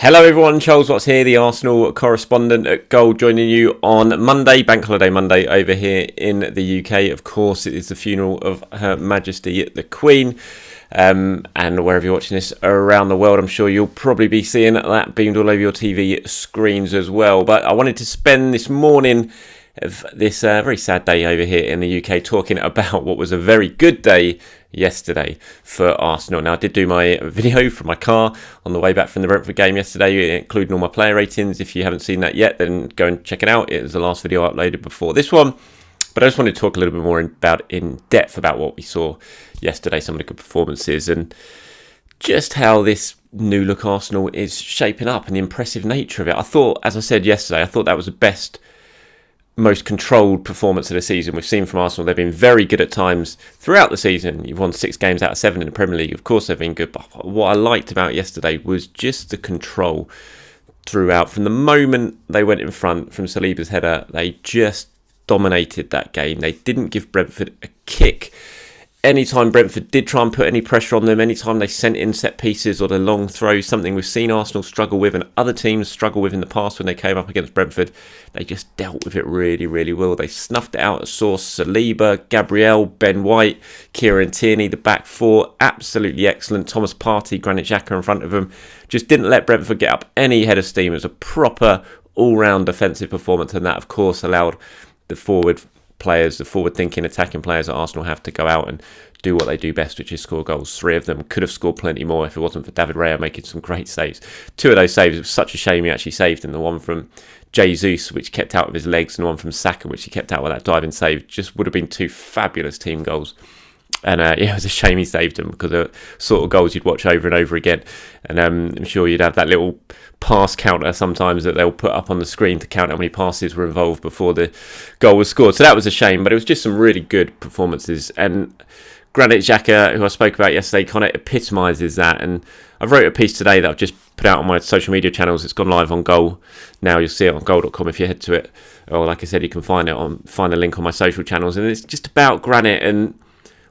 Hello everyone, Charles Watts here, the Arsenal correspondent at Goal, joining you on Monday, Bank Holiday Monday over here in the UK. Of course, it is the funeral of Her Majesty the Queen, and wherever you're watching this around the world, I'm sure you'll probably be seeing that beamed all over your TV screens as well. But I wanted to spend this morning of this very sad day over here in the UK talking about what was a very good day yesterday for Arsenal. Now, I did do my video from my car on the way back from the Brentford game yesterday, including all my player ratings. If you haven't seen that yet, then go and check it out. It was the last video I uploaded before this one. But I just wanted to talk a little bit more in depth about what we saw yesterday, some of the good performances, and just how this new look Arsenal is shaping up and the impressive nature of it. I thought, as I said yesterday, I thought that was the best, most controlled performance of the season we've seen from Arsenal. They've been very good at times throughout the season. You've won 6 games out of 7 in the Premier League. Of course they've been good, but what I liked about yesterday was just the control throughout. From the moment they went in front from Saliba's header, they just dominated that game. They didn't give Brentford a kick. Anytime Brentford did try and put any pressure on them, anytime they sent in set pieces or the long throws, something we've seen Arsenal struggle with and other teams struggle with in the past when they came up against Brentford, they just dealt with it really, really well. They snuffed it out at source. Saliba, Gabriel, Ben White, Kieran Tierney, the back four, absolutely excellent. Thomas Partey, Granit Xhaka in front of them, just didn't let Brentford get up any head of steam. It was a proper all-round defensive performance, and that, of course, allowed the forward players, the forward-thinking, attacking players at Arsenal have to go out and do what they do best, which is score goals. 3 of them could have scored plenty more if it wasn't for David Raya making some great saves. 2 of those saves, it was such a shame he actually saved them. The one from Jesus, which kept out of his legs, and the one from Saka, which he kept out with that diving save, just would have been 2 fabulous team goals. And it was a shame he saved them, because they're sort of goals you'd watch over and over again. And I'm sure you'd have that little pass counter sometimes that they'll put up on the screen to count how many passes were involved before the goal was scored. So that was a shame, but it was just some really good performances. And Granit Xhaka, who I spoke about yesterday, kind of epitomises that. And I've wrote a piece today that I've just put out on my social media channels. It's gone live on Goal now. You'll see it on goal.com if you head to it. Or like I said, you can find the link on my social channels. And it's just about Granit and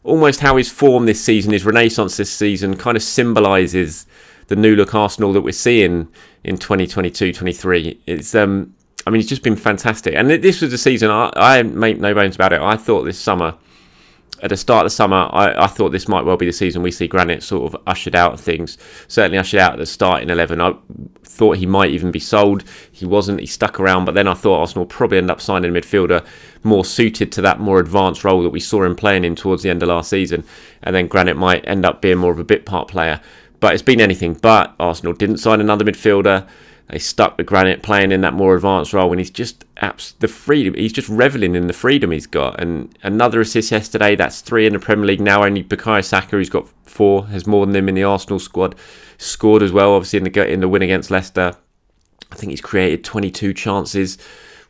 almost how his form this season, his renaissance this season, kind of symbolises the new look Arsenal that we're seeing in 2022-23. It's he's just been fantastic. And this was the season, I make no bones about it, I thought this summer, at the start of the summer, I thought this might well be the season we see Granit sort of ushered out of things. Certainly ushered out at the starting 11. I thought he might even be sold. He wasn't. He stuck around. But then I thought Arsenal probably end up signing a midfielder more suited to that more advanced role that we saw him playing in towards the end of last season. And then Granit might end up being more of a bit part player. But it's been anything but. Arsenal didn't sign another midfielder. They stuck with Granit playing in that more advanced role, and he's just the freedom. He's just revelling in the freedom he's got. And another assist yesterday. That's 3 in the Premier League now. Only Bukayo Saka, who's got 4, has more than him in the Arsenal squad. Scored as well, obviously in the win against Leicester. I think he's created 22 chances,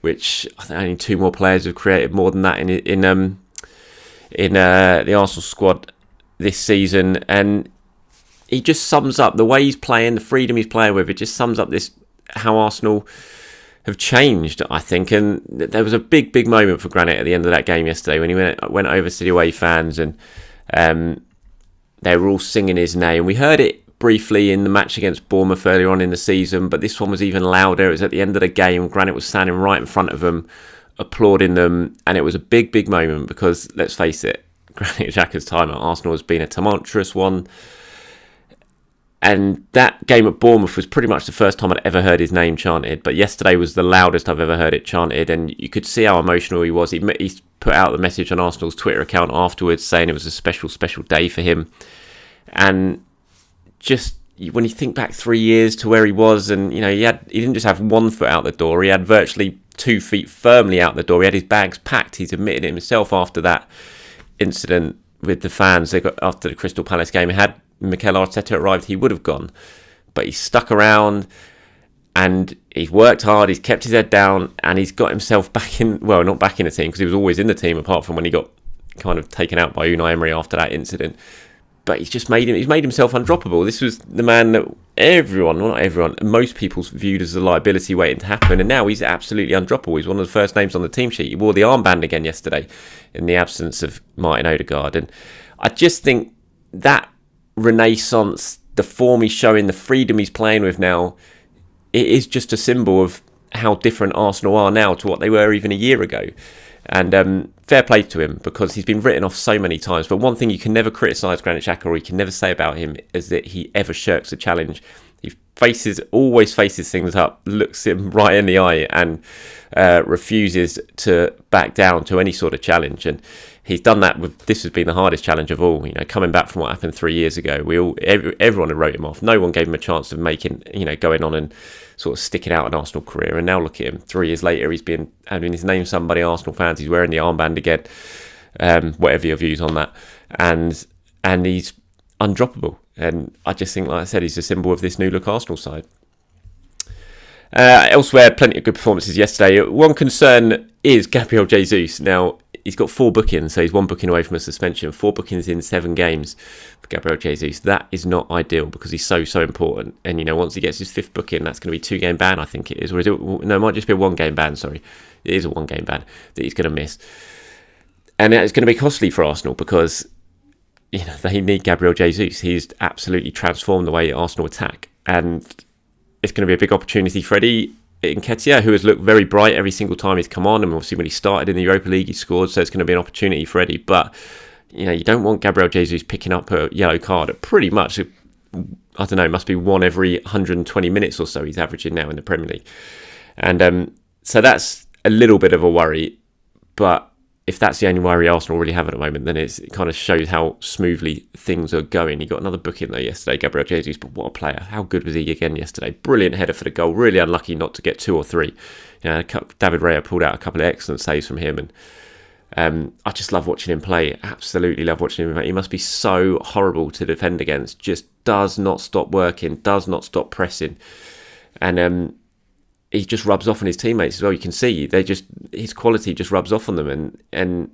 which I think only 2 more players have created more than that in the Arsenal squad this season. And he just sums up the way he's playing, the freedom he's playing with. It just sums up how Arsenal have changed, I think. And there was a big moment for Granit at the end of that game yesterday when he went over to the away fans, and they were all singing his name. We heard it briefly in the match against Bournemouth earlier on in the season, but this one was even louder. It was at the end of the game. Granit was standing right in front of them, applauding them, and it was a big moment because, let's face it, Granit Xhaka's time at Arsenal has been a tumultuous one. And that game at Bournemouth was pretty much the first time I'd ever heard his name chanted. But yesterday was the loudest I've ever heard it chanted. And you could see how emotional he was. He put out the message on Arsenal's Twitter account afterwards saying it was a special day for him. And just when you think back 3 years to where he was, and he didn't just have 1 foot out the door. He had virtually 2 feet firmly out the door. He had his bags packed. He's admitted it himself after that incident with the fans. They got after the Crystal Palace game. Had Mikel Arteta arrived, he would have gone, but he's stuck around and he's worked hard, he's kept his head down, and he's got himself back in, well, not back in the team because he was always in the team apart from when he got kind of taken out by Unai Emery after that incident. But he's made himself undroppable. This was the man that most people viewed as a liability waiting to happen, and now he's absolutely undroppable. He's one of the first names on the team sheet. He wore the armband again yesterday in the absence of Martin Odegaard, and I just think that renaissance, the form he's showing, the freedom he's playing with now, it is just a symbol of how different Arsenal are now to what they were even a year ago. And fair play to him, because he's been written off so many times. But one thing you can never criticise Granit Xhaka, or you can never say about him, is that he ever shirks a challenge. He always faces things up, looks him right in the eye, and refuses to back down to any sort of challenge. And he's done that this has been the hardest challenge of all. Coming back from what happened 3 years ago, everyone had wrote him off. No one gave him a chance of making, going on and sort of sticking out an Arsenal career. And now look at him. 3 years later, he's having his name sung by the Arsenal fans. He's wearing the armband again. Whatever your views on that, and he's undroppable. And I just think, like I said, he's a symbol of this new look Arsenal side. Elsewhere, plenty of good performances yesterday. One concern is Gabriel Jesus. Now, he's got 4 bookings, so he's 1 booking away from a suspension. 4 bookings in 7 games for Gabriel Jesus. That is not ideal, because he's so important. And, once he gets his 5th booking, that's going to be a 2-game ban, I think it is. Or is it? No, it might just be a 1-game ban, sorry. It is a 1-game ban that he's going to miss. And it's going to be costly for Arsenal, because they need Gabriel Jesus. He's absolutely transformed the way Arsenal attack. And it's going to be a big opportunity for Eddie Nketiah, who has looked very bright every single time he's come on. And obviously when he started in the Europa League, he scored. So it's going to be an opportunity for Eddie. But, you don't want Gabriel Jesus picking up a yellow card at pretty much, I don't know, must be 1 every 120 minutes or so he's averaging now in the Premier League. And so that's a little bit of a worry. But if that's the only worry Arsenal really have at the moment, then it kind of shows how smoothly things are going. He got another booking though yesterday, Gabriel Jesus, but what a player. How good was he again yesterday? Brilliant header for the goal. Really unlucky not to get 2 or 3. David Raya pulled out a couple of excellent saves from him. And I just love watching him play. Absolutely love watching him play. He must be so horrible to defend against. Just does not stop working, does not stop pressing. And he just rubs off on his teammates as well. You can see his quality just rubs off on them, and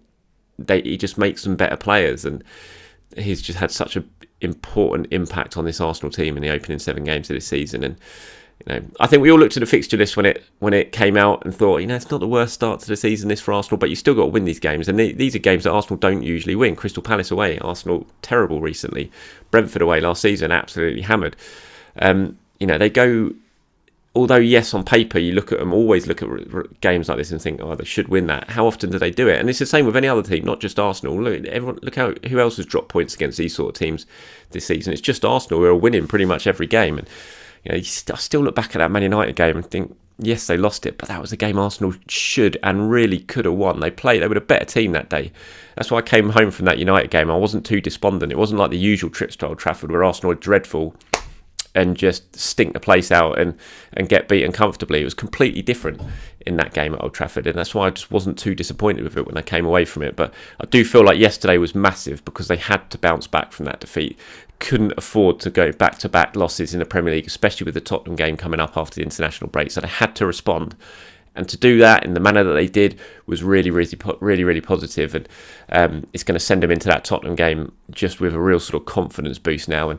he just makes them better players. And he's just had such an important impact on this Arsenal team in the opening 7 games of this season. And I think we all looked at the fixture list when it came out and thought, it's not the worst start to the season this for Arsenal, but you still got to win these games. And these are games that Arsenal don't usually win. Crystal Palace away, Arsenal terrible recently. Brentford away last season, absolutely hammered. They go. Although, yes, on paper, always look at games like this and think, they should win that. How often do they do it? And it's the same with any other team, not just Arsenal. Look who else has dropped points against these sort of teams this season. It's just Arsenal who are winning pretty much every game. And I still look back at that Man United game and think, yes, they lost it, but that was a game Arsenal should and really could have won. They were a better team that day. That's why I came home from that United game. I wasn't too despondent. It wasn't like the usual trips to Old Trafford where Arsenal are dreadful and just stink the place out and get beaten comfortably. It was completely different in that game at Old Trafford, and that's why I just wasn't too disappointed with it when I came away from it. But I do feel like yesterday was massive, because they had to bounce back from that defeat. Couldn't afford to go back-to-back losses in the Premier League, especially with the Tottenham game coming up after the international break. So they had to respond. And to do that in the manner that they did was really, really positive. And it's going to send them into that Tottenham game just with a real sort of confidence boost now. And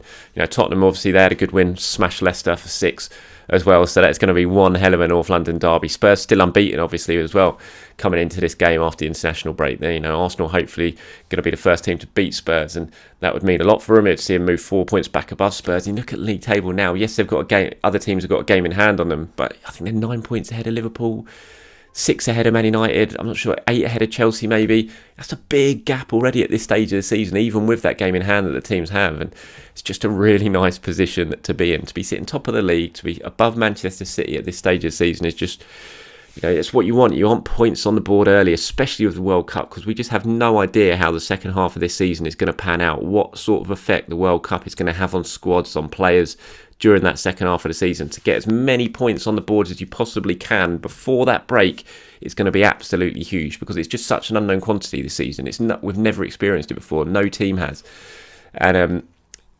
Tottenham, obviously, they had a good win, smashed Leicester for 6 as well. So that's going to be one hell of a North London derby. Spurs still unbeaten, obviously, as well, coming into this game after the international break. There, Arsenal hopefully going to be the first team to beat Spurs, and that would mean a lot for them. It'd see them move 4 points back above Spurs. You look at the league table now. Yes, they've got a game. Other teams have got a game in hand on them, but I think they're 9 points ahead of Liverpool, 6 ahead of Man United. I'm not sure, 8 ahead of Chelsea maybe. That's a big gap already at this stage of the season, even with that game in hand that the teams have. And it's just a really nice position to be in. To be sitting top of the league, to be above Manchester City at this stage of the season is just, it's what you want. You want points on the board early, especially with the World Cup, because we just have no idea how the second half of this season is going to pan out, what sort of effect the World Cup is going to have on squads, on players during that second half of the season. To get as many points on the board as you possibly can before that break is going to be absolutely huge, because it's just such an unknown quantity this season. We've never experienced it before. No team has. And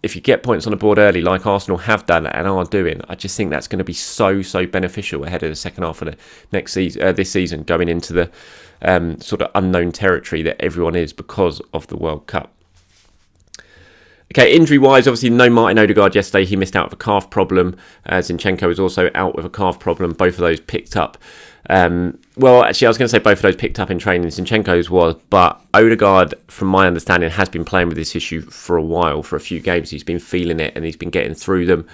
if you get points on the board early, like Arsenal have done and are doing, I just think that's going to be so beneficial ahead of the second half of the next season, this season, going into the sort of unknown territory that everyone is because of the World Cup. Okay, injury-wise, obviously no Martin Odegaard yesterday. He missed out with a calf problem. Zinchenko was also out with a calf problem. Both of those picked up. Well, actually, I was going to say both of those picked up in training. Zinchenko's was, but Odegaard, from my understanding, has been playing with this issue for a while, for a few games. He's been feeling it and he's been getting through them.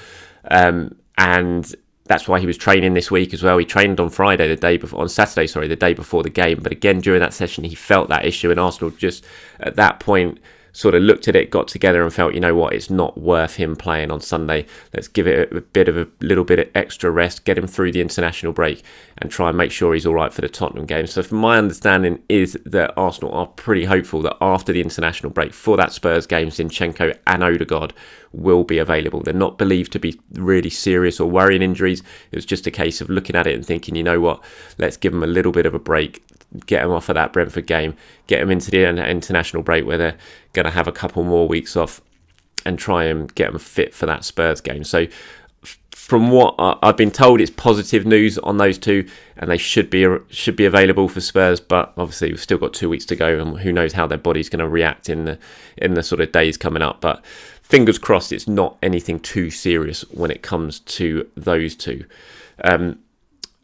And that's why he was training this week as well. He trained on Saturday, the day before the game. But again, during that session, he felt that issue, and Arsenal just at that point sort of looked at it, got together and felt, you know what, it's not worth him playing on Sunday. Let's give it a little bit of extra rest, get him through the international break and try and make sure he's all right for the Tottenham game. So from my understanding is that Arsenal are pretty hopeful that after the international break for that Spurs game, Zinchenko and Odegaard will be available. They're not believed to be really serious or worrying injuries. It was just a case of looking at it and thinking, you know what, let's give them a little bit of a break, get them off of that Brentford game, get them into the international break where they're going to have a couple more weeks off and try and get them fit for that Spurs game. So from what I've been told, it's positive news on those two, and they should be available for Spurs. But obviously, we've still got 2 weeks to go, and who knows how their body's going to react in the sort of days coming up. But fingers crossed, it's not anything too serious when it comes to those two.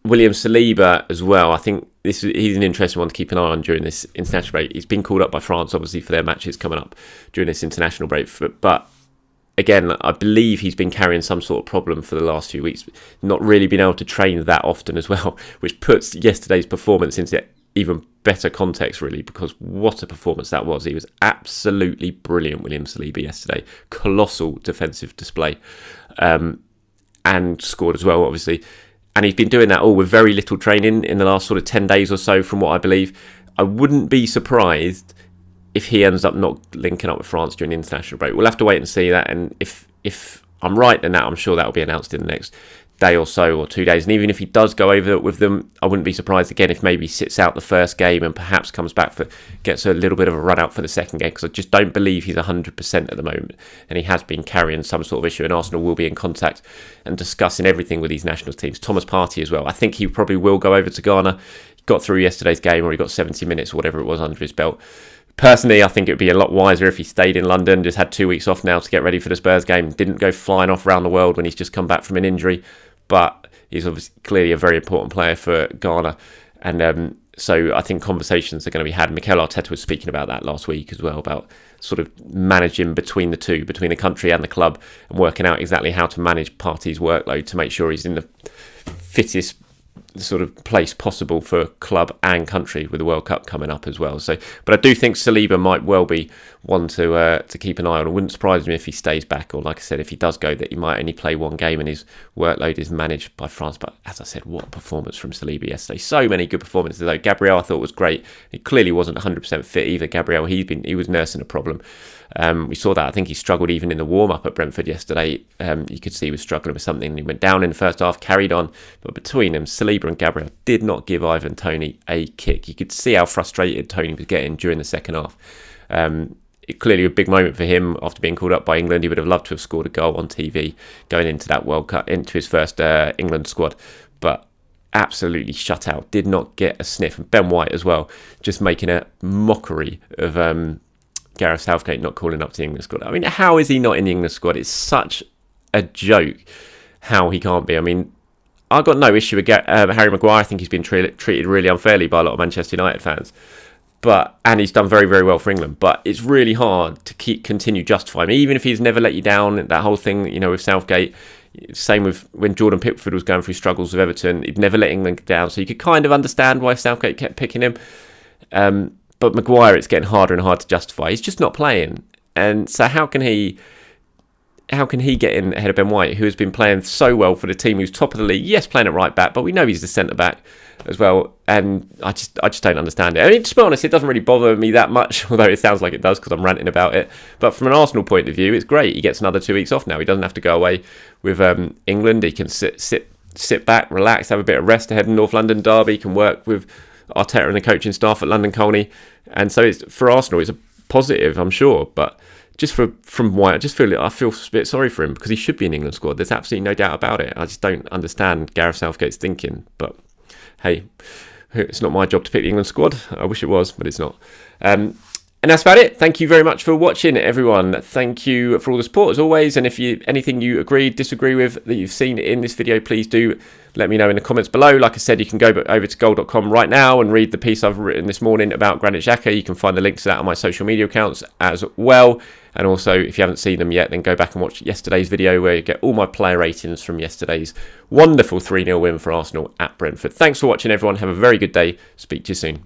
William Saliba as well. I think he's an interesting one to keep an eye on during this international break. He's been called up by France, obviously, for their matches coming up during this international break. But again, I believe he's been carrying some sort of problem for the last few weeks, not really been able to train that often as well, which puts yesterday's performance into even better context, really, because what a performance that was. He was absolutely brilliant, William Saliba, yesterday. Colossal defensive display, and scored as well, obviously. And he's been doing that all with very little training in the last sort of 10 days or so, from what I believe. I wouldn't be surprised if he ends up not linking up with France during the international break. We'll have to wait and see that. And if I'm right in that, I'm sure that will be announced in the next day or so, or 2 days. And even if he does go over with them, I wouldn't be surprised again if maybe he sits out the first game and perhaps comes back gets a little bit of a run out for the second game, because I just don't believe he's 100% at the moment, and he has been carrying some sort of issue, and Arsenal will be in contact and discussing everything with these national teams. Thomas Partey as well. I think he probably will go over to Ghana. He got through yesterday's game, or he got 70 minutes or whatever it was under his belt. Personally, I think it would be a lot wiser if he stayed in London, just had 2 weeks off now to get ready for the Spurs game, didn't go flying off around the world when he's just come back from an injury. But he's obviously clearly a very important player for Ghana. And so I think conversations are going to be had. Mikel Arteta was speaking about that last week as well, about sort of managing between the two, between the country and the club, and working out exactly how to manage Partey's workload to make sure he's in the fittest sort of place possible for club and country, with the World Cup coming up as well. So, but I do think Saliba might well be one to keep an eye on. It wouldn't surprise me if he stays back, or like I said, if he does go, that he might only play one game and his workload is managed by France. But as I said, what a performance from Saliba yesterday. So many good performances though. Gabriel I thought was great. He clearly wasn't 100% fit either. Gabriel, he was nursing a problem. We saw that. I think he struggled even in the warm-up at Brentford yesterday. You could see he was struggling with something. He went down in the first half, carried on. But between them, Saliba and Gabriel did not give Ivan Toney a kick. You could see how frustrated Toney was getting during the second half. Clearly a big moment for him after being called up by England. He would have loved to have scored a goal on TV going into that World Cup, into his first England squad. But absolutely shut out. Did not get a sniff. And Ben White as well, just making a mockery of Gareth Southgate not calling up to the England squad. I mean, how is he not in the England squad? It's such a joke how he can't be. I mean, I've got no issue with Harry Maguire. I think he's been treated really unfairly by a lot of Manchester United fans. And he's done very, very well for England. But it's really hard to continue justifying him, even if he's never let you down. That whole thing, with Southgate. Same with when Jordan Pickford was going through struggles with Everton. He'd never let England down. So you could kind of understand why Southgate kept picking him. But Maguire, it's getting harder and harder to justify. He's just not playing. And so how can he get in ahead of Ben White, who has been playing so well for the team, who's top of the league? Yes, playing at right back, but we know he's the centre-back as well. And I just don't understand it. I mean, to be honest, it doesn't really bother me that much, although it sounds like it does because I'm ranting about it. But from an Arsenal point of view, it's great. He gets another 2 weeks off now. He doesn't have to go away with England. He can sit back, relax, have a bit of rest ahead of North London derby. He can work with Arteta and the coaching staff at London Colney. And so for Arsenal, it's a positive, I'm sure. But just from White, I feel a bit sorry for him, because he should be in the England squad. There's absolutely no doubt about it. I just don't understand Gareth Southgate's thinking. But hey, it's not my job to pick the England squad. I wish it was, but it's not. And that's about it. Thank you very much for watching, everyone. Thank you for all the support, as always. And if you anything you agree, disagree with that you've seen in this video, please do let me know in the comments below. Like I said, you can go over to goal.com right now and read the piece I've written this morning about Granit Xhaka. You can find the links to that on my social media accounts as well. And also, if you haven't seen them yet, then go back and watch yesterday's video where you get all my player ratings from yesterday's wonderful 3-0 win for Arsenal at Brentford. Thanks for watching, everyone. Have a very good day. Speak to you soon.